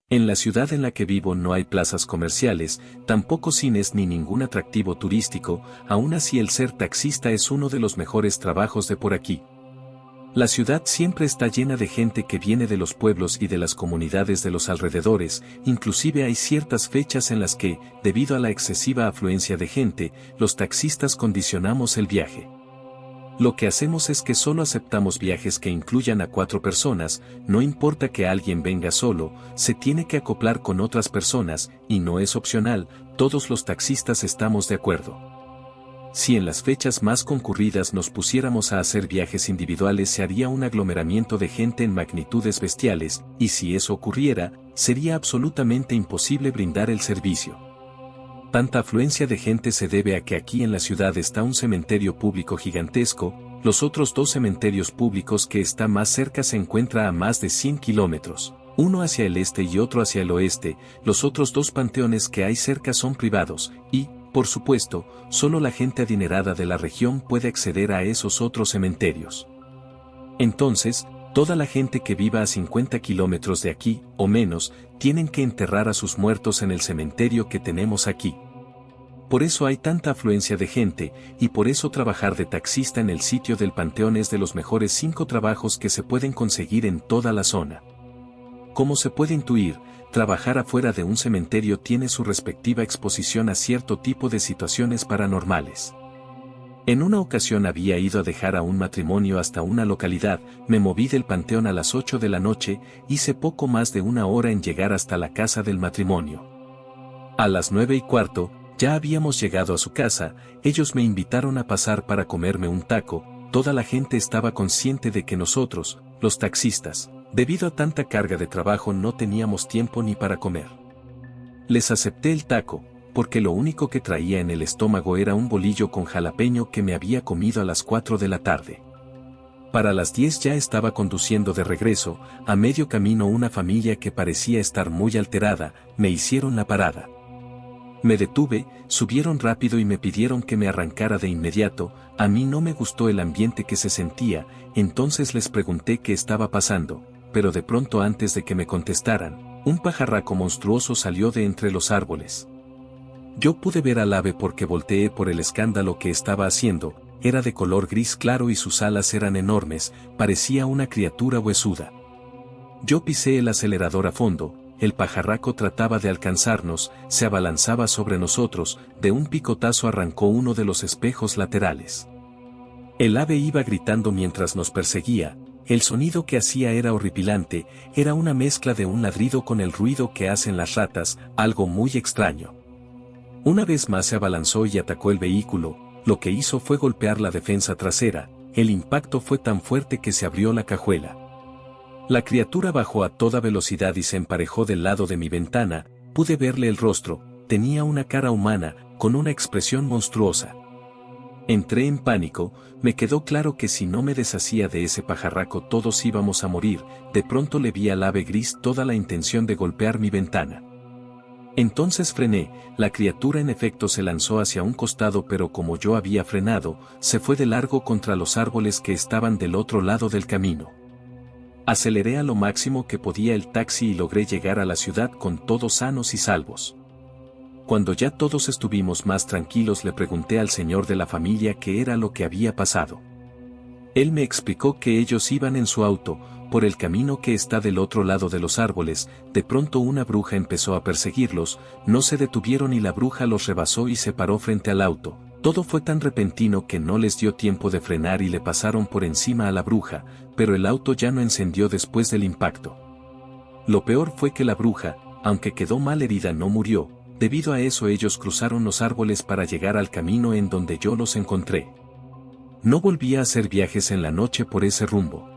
En la ciudad en la que vivo no hay plazas comerciales, tampoco cines ni ningún atractivo turístico, aún así el ser taxista es uno de los mejores trabajos de por aquí. La ciudad siempre está llena de gente que viene de los pueblos y de las comunidades de los alrededores, inclusive hay ciertas fechas en las que, debido a la excesiva afluencia de gente, los taxistas condicionamos el viaje. Lo que hacemos es que solo aceptamos viajes que incluyan a 4 personas, no importa que alguien venga solo, se tiene que acoplar con otras personas, y no es opcional, todos los taxistas estamos de acuerdo. Si en las fechas más concurridas nos pusiéramos a hacer viajes individuales se haría un aglomeramiento de gente en magnitudes bestiales, y si eso ocurriera, sería absolutamente imposible brindar el servicio. Tanta afluencia de gente se debe a que aquí en la ciudad está un cementerio público gigantesco, los otros 2 cementerios públicos que está más cerca se encuentra a más de 100 kilómetros, uno hacia el este y otro hacia el oeste, los otros 2 panteones que hay cerca son privados, y, por supuesto, solo la gente adinerada de la región puede acceder a esos otros cementerios. Entonces, toda la gente que viva a 50 kilómetros de aquí, o menos, tienen que enterrar a sus muertos en el cementerio que tenemos aquí. Por eso hay tanta afluencia de gente, y por eso trabajar de taxista en el sitio del panteón es de los mejores 5 trabajos que se pueden conseguir en toda la zona. Como se puede intuir, trabajar afuera de un cementerio tiene su respectiva exposición a cierto tipo de situaciones paranormales. En una ocasión había ido a dejar a un matrimonio hasta una localidad, me moví del panteón a las 8 de la noche, hice poco más de 1 hora en llegar hasta la casa del matrimonio. A las 9:15, ya habíamos llegado a su casa, ellos me invitaron a pasar para comerme un taco, toda la gente estaba consciente de que nosotros, los taxistas, debido a tanta carga de trabajo no teníamos tiempo ni para comer. Les acepté el taco, porque lo único que traía en el estómago era un bolillo con jalapeño que me había comido a las 4 de la tarde. Para las 10 ya estaba conduciendo de regreso, a medio camino una familia que parecía estar muy alterada, me hicieron la parada. Me detuve, subieron rápido y me pidieron que me arrancara de inmediato, a mí no me gustó el ambiente que se sentía, entonces les pregunté qué estaba pasando, pero de pronto antes de que me contestaran, un pajarraco monstruoso salió de entre los árboles. Yo pude ver al ave porque volteé por el escándalo que estaba haciendo, era de color gris claro y sus alas eran enormes, parecía una criatura huesuda. Yo pisé el acelerador a fondo, el pajarraco trataba de alcanzarnos, se abalanzaba sobre nosotros, de un picotazo arrancó uno de los espejos laterales. El ave iba gritando mientras nos perseguía, el sonido que hacía era horripilante, era una mezcla de un ladrido con el ruido que hacen las ratas, algo muy extraño. Una vez más se abalanzó y atacó el vehículo, lo que hizo fue golpear la defensa trasera, el impacto fue tan fuerte que se abrió la cajuela. La criatura bajó a toda velocidad y se emparejó del lado de mi ventana, pude verle el rostro, tenía una cara humana, con una expresión monstruosa. Entré en pánico, me quedó claro que si no me deshacía de ese pajarraco todos íbamos a morir, de pronto le vi al ave gris toda la intención de golpear mi ventana. Entonces frené, la criatura en efecto se lanzó hacia un costado pero como yo había frenado, se fue de largo contra los árboles que estaban del otro lado del camino. Aceleré a lo máximo que podía el taxi y logré llegar a la ciudad con todos sanos y salvos. Cuando ya todos estuvimos más tranquilos le pregunté al señor de la familia qué era lo que había pasado. Él me explicó que ellos iban en su auto, por el camino que está del otro lado de los árboles, de pronto una bruja empezó a perseguirlos, no se detuvieron y la bruja los rebasó y se paró frente al auto. Todo fue tan repentino que no les dio tiempo de frenar y le pasaron por encima a la bruja, pero el auto ya no encendió después del impacto. Lo peor fue que la bruja, aunque quedó mal herida no murió, debido a eso ellos cruzaron los árboles para llegar al camino en donde yo los encontré. No volví a hacer viajes en la noche por ese rumbo.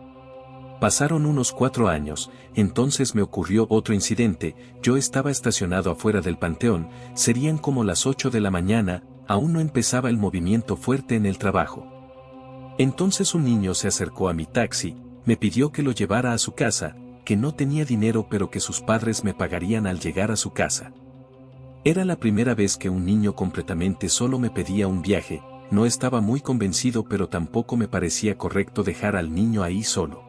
Pasaron unos 4 años, entonces me ocurrió otro incidente, yo estaba estacionado afuera del panteón, serían como las 8 de la mañana, aún no empezaba el movimiento fuerte en el trabajo. Entonces un niño se acercó a mi taxi, me pidió que lo llevara a su casa, que no tenía dinero pero que sus padres me pagarían al llegar a su casa. Era la primera vez que un niño completamente solo me pedía un viaje, no estaba muy convencido pero tampoco me parecía correcto dejar al niño ahí solo.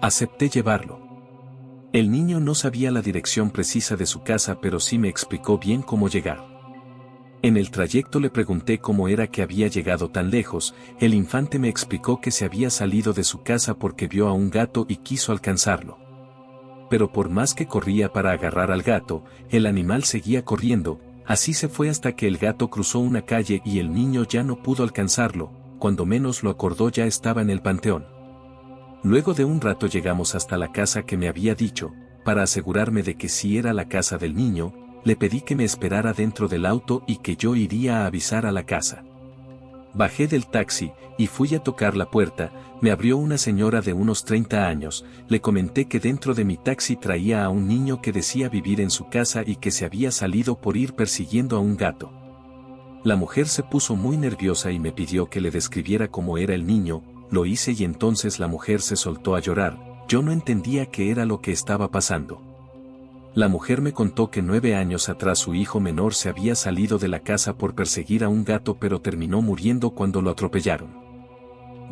Acepté llevarlo. El niño no sabía la dirección precisa de su casa, pero sí me explicó bien cómo llegar. En el trayecto le pregunté cómo era que había llegado tan lejos. El infante me explicó que se había salido de su casa porque vio a un gato y quiso alcanzarlo. Pero por más que corría para agarrar al gato, el animal seguía corriendo. Así se fue hasta que el gato cruzó una calle y el niño ya no pudo alcanzarlo. Cuando menos lo acordó ya estaba en el panteón. Luego de un rato llegamos hasta la casa que me había dicho. Para asegurarme de que sí era la casa del niño, le pedí que me esperara dentro del auto y que yo iría a avisar a la casa. Bajé del taxi y fui a tocar la puerta. Me abrió una señora de unos 30 años. Le comenté que dentro de mi taxi traía a un niño que decía vivir en su casa y que se había salido por ir persiguiendo a un gato. La mujer se puso muy nerviosa y me pidió que le describiera cómo era el niño. Lo hice y entonces la mujer se soltó a llorar. Yo no entendía qué era lo que estaba pasando. La mujer me contó que 9 años atrás su hijo menor se había salido de la casa por perseguir a un gato, pero terminó muriendo cuando lo atropellaron.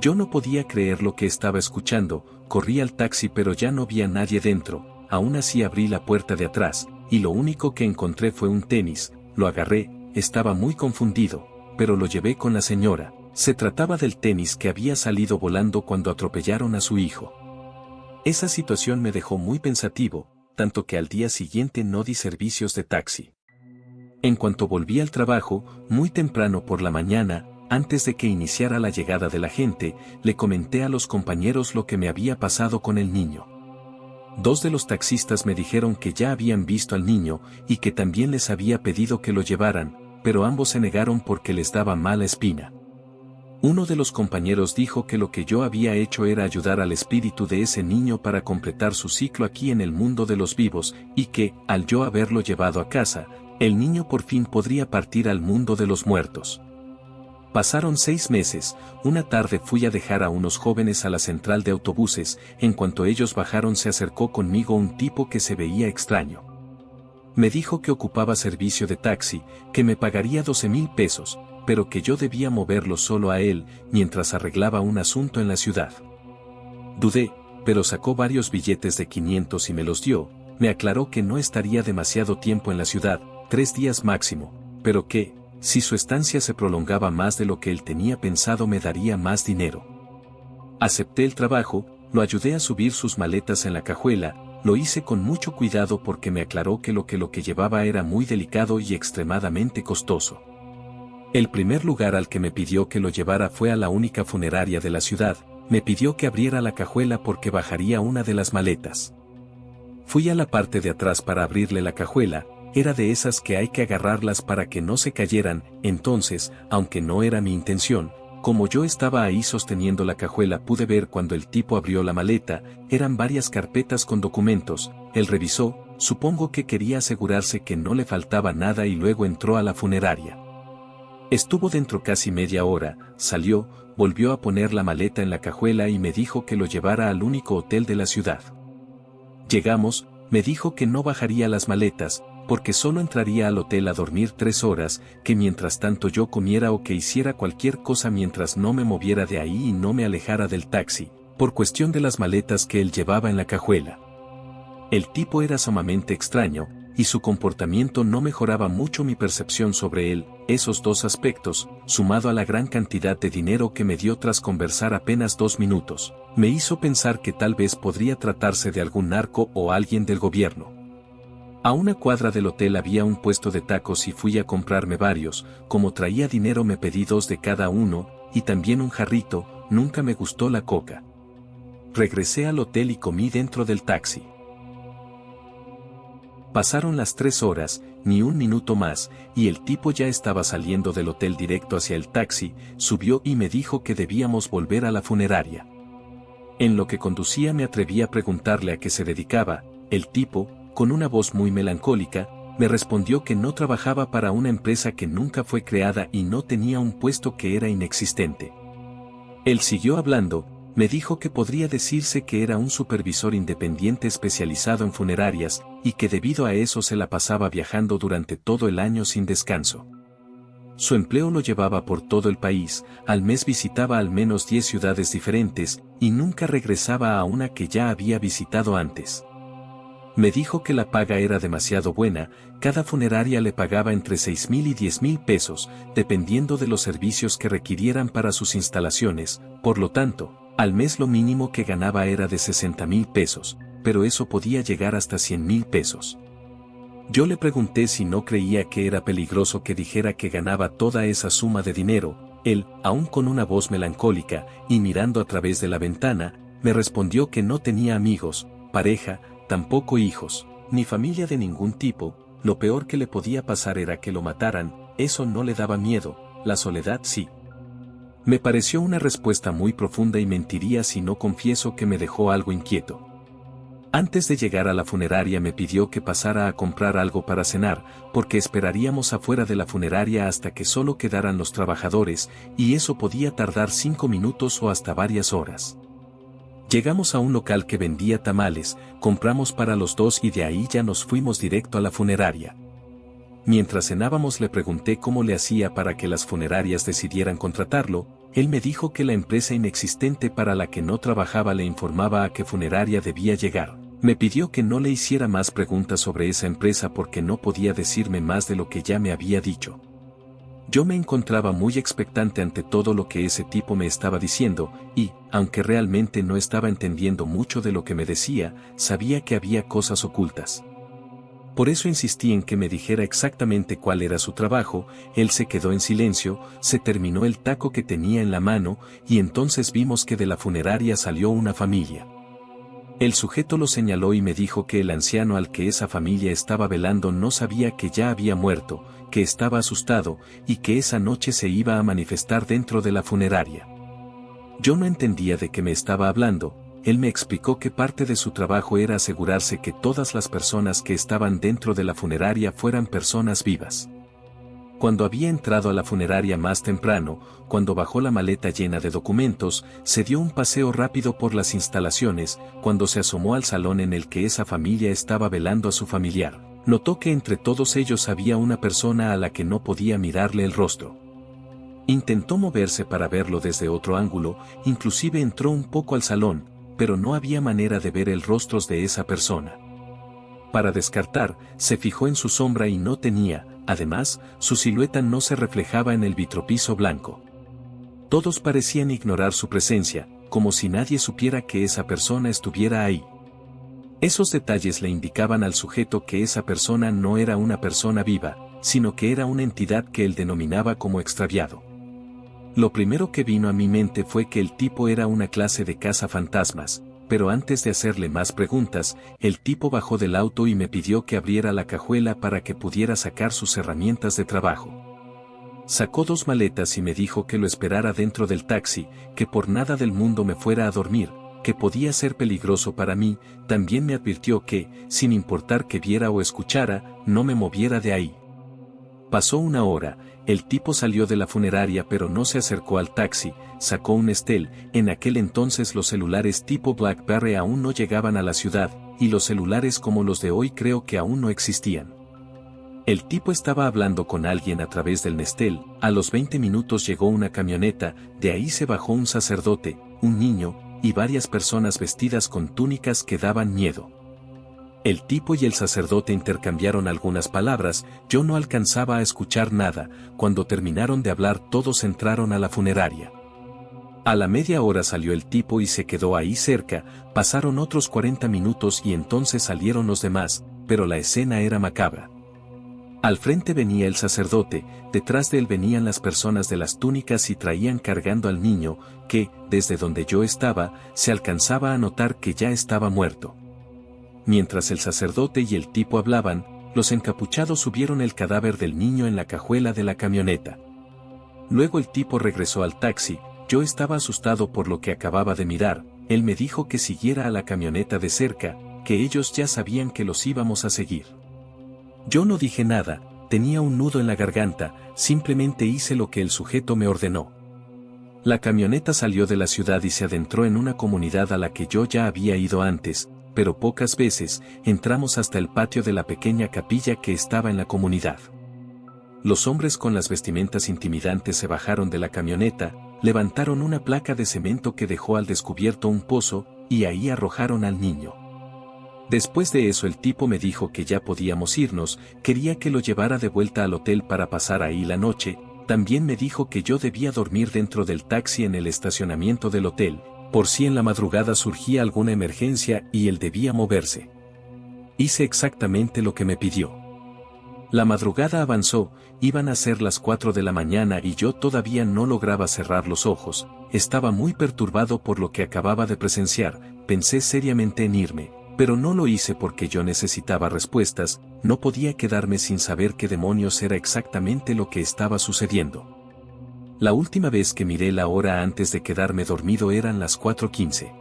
Yo no podía creer lo que estaba escuchando. Corrí al taxi pero ya no vi a nadie dentro. Aún así abrí la puerta de atrás, y lo único que encontré fue un tenis. Lo agarré, estaba muy confundido, pero lo llevé con la señora. Se trataba del tenis que había salido volando cuando atropellaron a su hijo. Esa situación me dejó muy pensativo, tanto que al día siguiente no di servicios de taxi. En cuanto volví al trabajo, muy temprano por la mañana, antes de que iniciara la llegada de la gente, le comenté a los compañeros lo que me había pasado con el niño. 2 de los taxistas me dijeron que ya habían visto al niño y que también les había pedido que lo llevaran, pero ambos se negaron porque les daba mala espina. Uno de los compañeros dijo que lo que yo había hecho era ayudar al espíritu de ese niño para completar su ciclo aquí en el mundo de los vivos, y que, al yo haberlo llevado a casa, el niño por fin podría partir al mundo de los muertos. Pasaron 6 meses, una tarde fui a dejar a unos jóvenes a la central de autobuses. En cuanto ellos bajaron se acercó conmigo un tipo que se veía extraño. Me dijo que ocupaba servicio de taxi, que me pagaría 12,000 pesos, pero que yo debía moverlo solo a él, mientras arreglaba un asunto en la ciudad. Dudé, pero sacó varios billetes de 500 y me los dio. Me aclaró que no estaría demasiado tiempo en la ciudad, 3 días máximo, pero que, si su estancia se prolongaba más de lo que él tenía pensado, me daría más dinero. Acepté el trabajo, lo ayudé a subir sus maletas en la cajuela. Lo hice con mucho cuidado porque me aclaró que lo que llevaba era muy delicado y extremadamente costoso. El primer lugar al que me pidió que lo llevara fue a la única funeraria de la ciudad. Me pidió que abriera la cajuela porque bajaría una de las maletas. Fui a la parte de atrás para abrirle la cajuela. Era de esas que hay que agarrarlas para que no se cayeran. Entonces, aunque no era mi intención, como yo estaba ahí sosteniendo la cajuela, pude ver cuando el tipo abrió la maleta. Eran varias carpetas con documentos. Él revisó, supongo que quería asegurarse que no le faltaba nada, y luego entró a la funeraria. Estuvo dentro casi media hora, salió, volvió a poner la maleta en la cajuela y me dijo que lo llevara al único hotel de la ciudad. Llegamos, me dijo que no bajaría las maletas, porque solo entraría al hotel a dormir 3 horas, que mientras tanto yo comiera o que hiciera cualquier cosa mientras no me moviera de ahí y no me alejara del taxi, por cuestión de las maletas que él llevaba en la cajuela. El tipo era sumamente extraño, y su comportamiento no mejoraba mucho mi percepción sobre él. Esos 2 aspectos, sumado a la gran cantidad de dinero que me dio tras conversar apenas 2 minutos, me hizo pensar que tal vez podría tratarse de algún narco o alguien del gobierno. A una cuadra del hotel había un puesto de tacos y fui a comprarme varios. Como traía dinero me pedí 2 de cada uno, y también un jarrito. Nunca me gustó la coca. Regresé al hotel y comí dentro del taxi. Pasaron las 3 horas, ni un minuto más, y el tipo ya estaba saliendo del hotel directo hacia el taxi. Subió y me dijo que debíamos volver a la funeraria. En lo que conducía me atreví a preguntarle a qué se dedicaba. El tipo, con una voz muy melancólica, me respondió que no trabajaba para una empresa que nunca fue creada y no tenía un puesto que era inexistente. Él siguió hablando. Me dijo que podría decirse que era un supervisor independiente especializado en funerarias, y que debido a eso se la pasaba viajando durante todo el año sin descanso. Su empleo lo llevaba por todo el país. Al mes visitaba al menos 10 ciudades diferentes, y nunca regresaba a una que ya había visitado antes. Me dijo que la paga era demasiado buena, cada funeraria le pagaba entre 6,000 y 10,000 pesos, dependiendo de los servicios que requirieran para sus instalaciones, por lo tanto, al mes lo mínimo que ganaba era de 60,000 pesos, pero eso podía llegar hasta 100,000 pesos. Yo le pregunté si no creía que era peligroso que dijera que ganaba toda esa suma de dinero. Él, aún con una voz melancólica, y mirando a través de la ventana, me respondió que no tenía amigos, pareja, tampoco hijos, ni familia de ningún tipo. Lo peor que le podía pasar era que lo mataran. Eso no le daba miedo, la soledad sí. Me pareció una respuesta muy profunda y mentiría si no confieso que me dejó algo inquieto. Antes de llegar a la funeraria me pidió que pasara a comprar algo para cenar, porque esperaríamos afuera de la funeraria hasta que solo quedaran los trabajadores, y eso podía tardar 5 minutos o hasta varias horas. Llegamos a un local que vendía tamales, compramos para los dos y de ahí ya nos fuimos directo a la funeraria. Mientras cenábamos le pregunté cómo le hacía para que las funerarias decidieran contratarlo. Él me dijo que la empresa inexistente para la que no trabajaba le informaba a qué funeraria debía llegar. Me pidió que no le hiciera más preguntas sobre esa empresa porque no podía decirme más de lo que ya me había dicho. Yo me encontraba muy expectante ante todo lo que ese tipo me estaba diciendo, y, aunque realmente no estaba entendiendo mucho de lo que me decía, sabía que había cosas ocultas. Por eso insistí en que me dijera exactamente cuál era su trabajo. Él se quedó en silencio, se terminó el taco que tenía en la mano, y entonces vimos que de la funeraria salió una familia. El sujeto lo señaló y me dijo que el anciano al que esa familia estaba velando no sabía que ya había muerto, que estaba asustado, y que esa noche se iba a manifestar dentro de la funeraria. Yo no entendía de qué me estaba hablando. Él me explicó que parte de su trabajo era asegurarse que todas las personas que estaban dentro de la funeraria fueran personas vivas. Cuando había entrado a la funeraria más temprano, cuando bajó la maleta llena de documentos, se dio un paseo rápido por las instalaciones. Cuando se asomó al salón en el que esa familia estaba velando a su familiar, notó que entre todos ellos había una persona a la que no podía mirarle el rostro. Intentó moverse para verlo desde otro ángulo, inclusive entró un poco al salón, pero no había manera de ver el rostro de esa persona. Para descartar, se fijó en su sombra y no tenía, además, su silueta no se reflejaba en el vitropiso blanco. Todos parecían ignorar su presencia, como si nadie supiera que esa persona estuviera ahí. Esos detalles le indicaban al sujeto que esa persona no era una persona viva, sino que era una entidad que él denominaba como extraviado. Lo primero que vino a mi mente fue que el tipo era una clase de cazafantasmas, pero antes de hacerle más preguntas, el tipo bajó del auto y me pidió que abriera la cajuela para que pudiera sacar sus herramientas de trabajo. Sacó 2 maletas y me dijo que lo esperara dentro del taxi, que por nada del mundo me fuera a dormir, que podía ser peligroso para mí. También me advirtió que, sin importar que viera o escuchara, no me moviera de ahí. Pasó 1 hora, el tipo salió de la funeraria pero no se acercó al taxi, sacó un Nextel. En aquel entonces los celulares tipo BlackBerry aún no llegaban a la ciudad, y los celulares como los de hoy creo que aún no existían. El tipo estaba hablando con alguien a través del Nextel. A los 20 minutos llegó una camioneta, de ahí se bajó un sacerdote, un niño, y varias personas vestidas con túnicas que daban miedo. El tipo y el sacerdote intercambiaron algunas palabras. Yo no alcanzaba a escuchar nada. Cuando terminaron de hablar todos entraron a la funeraria. A la media hora salió el tipo y se quedó ahí cerca. Pasaron otros 40 minutos y entonces salieron los demás, pero la escena era macabra. Al frente venía el sacerdote, detrás de él venían las personas de las túnicas y traían cargando al niño, que, desde donde yo estaba, se alcanzaba a notar que ya estaba muerto. Mientras el sacerdote y el tipo hablaban, los encapuchados subieron el cadáver del niño en la cajuela de la camioneta. Luego el tipo regresó al taxi. Yo estaba asustado por lo que acababa de mirar. Él me dijo que siguiera a la camioneta de cerca, que ellos ya sabían que los íbamos a seguir. Yo no dije nada, tenía un nudo en la garganta, simplemente hice lo que el sujeto me ordenó. La camioneta salió de la ciudad y se adentró en una comunidad a la que yo ya había ido antes, pero pocas veces. Entramos hasta el patio de la pequeña capilla que estaba en la comunidad. Los hombres con las vestimentas intimidantes se bajaron de la camioneta, levantaron una placa de cemento que dejó al descubierto un pozo, y ahí arrojaron al niño. Después de eso el tipo me dijo que ya podíamos irnos, quería que lo llevara de vuelta al hotel para pasar ahí la noche, también me dijo que yo debía dormir dentro del taxi en el estacionamiento del hotel, por si en la madrugada surgía alguna emergencia y él debía moverse. Hice exactamente lo que me pidió. La madrugada avanzó, iban a ser las 4 de la mañana y yo todavía no lograba cerrar los ojos, estaba muy perturbado por lo que acababa de presenciar, pensé seriamente en irme, pero no lo hice porque yo necesitaba respuestas, no podía quedarme sin saber qué demonios era exactamente lo que estaba sucediendo. La última vez que miré la hora antes de quedarme dormido eran las 4:15.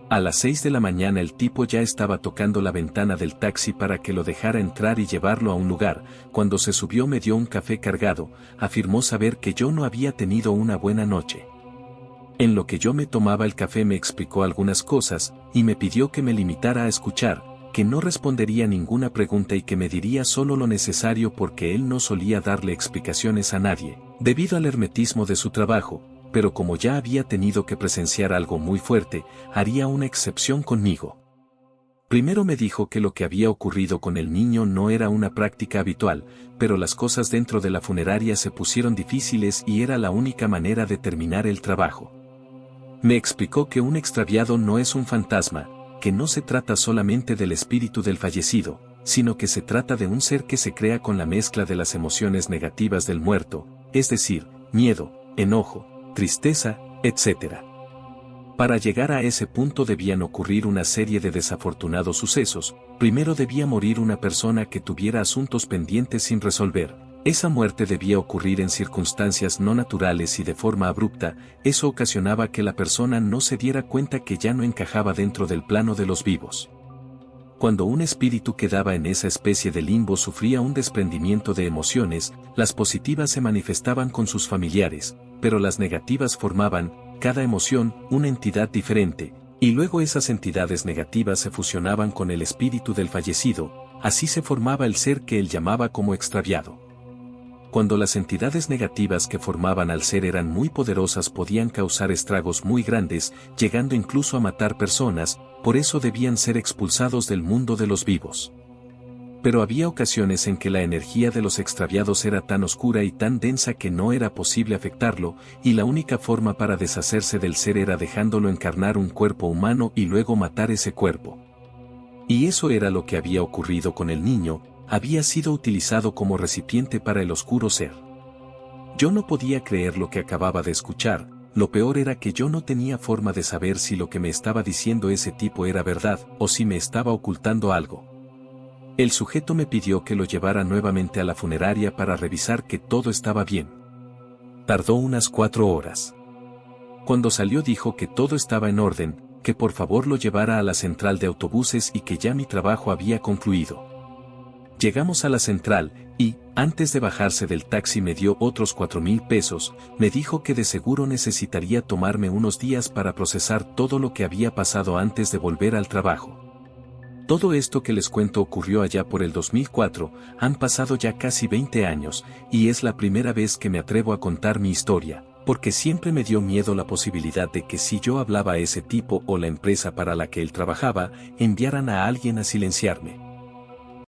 A las 6 de la mañana el tipo ya estaba tocando la ventana del taxi para que lo dejara entrar y llevarlo a un lugar, cuando se subió me dio un café cargado, afirmó saber que yo no había tenido una buena noche. En lo que yo me tomaba el café me explicó algunas cosas, y me pidió que me limitara a escuchar, que no respondería ninguna pregunta y que me diría solo lo necesario porque él no solía darle explicaciones a nadie, debido al hermetismo de su trabajo, pero como ya había tenido que presenciar algo muy fuerte, haría una excepción conmigo. Primero me dijo que lo que había ocurrido con el niño no era una práctica habitual, pero las cosas dentro de la funeraria se pusieron difíciles y era la única manera de terminar el trabajo. Me explicó que un extraviado no es un fantasma, que no se trata solamente del espíritu del fallecido, sino que se trata de un ser que se crea con la mezcla de las emociones negativas del muerto, es decir, miedo, enojo, tristeza, etc. Para llegar a ese punto debían ocurrir una serie de desafortunados sucesos, primero debía morir una persona que tuviera asuntos pendientes sin resolver, esa muerte debía ocurrir en circunstancias no naturales y de forma abrupta, eso ocasionaba que la persona no se diera cuenta que ya no encajaba dentro del plano de los vivos. Cuando un espíritu quedaba en esa especie de limbo sufría un desprendimiento de emociones, las positivas se manifestaban con sus familiares, pero las negativas formaban, cada emoción, una entidad diferente, y luego esas entidades negativas se fusionaban con el espíritu del fallecido, así se formaba el ser que él llamaba como extraviado. Cuando las entidades negativas que formaban al ser eran muy poderosas podían causar estragos muy grandes, llegando incluso a matar personas, por eso debían ser expulsados del mundo de los vivos. Pero había ocasiones en que la energía de los extraviados era tan oscura y tan densa que no era posible afectarlo, y la única forma para deshacerse del ser era dejándolo encarnar un cuerpo humano y luego matar ese cuerpo. Y eso era lo que había ocurrido con el niño, había sido utilizado como recipiente para el oscuro ser. Yo no podía creer lo que acababa de escuchar, lo peor era que yo no tenía forma de saber si lo que me estaba diciendo ese tipo era verdad o si me estaba ocultando algo. El sujeto me pidió que lo llevara nuevamente a la funeraria para revisar que todo estaba bien. Tardó unas 4 horas. Cuando salió dijo que todo estaba en orden, que por favor lo llevara a la central de autobuses y que ya mi trabajo había concluido. Llegamos a la central, y, antes de bajarse del taxi me dio otros 4,000 pesos, me dijo que de seguro necesitaría tomarme unos días para procesar todo lo que había pasado antes de volver al trabajo. Todo esto que les cuento ocurrió allá por el 2004, han pasado ya casi 20 años, y es la primera vez que me atrevo a contar mi historia, porque siempre me dio miedo la posibilidad de que si yo hablaba a ese tipo o la empresa para la que él trabajaba, enviaran a alguien a silenciarme.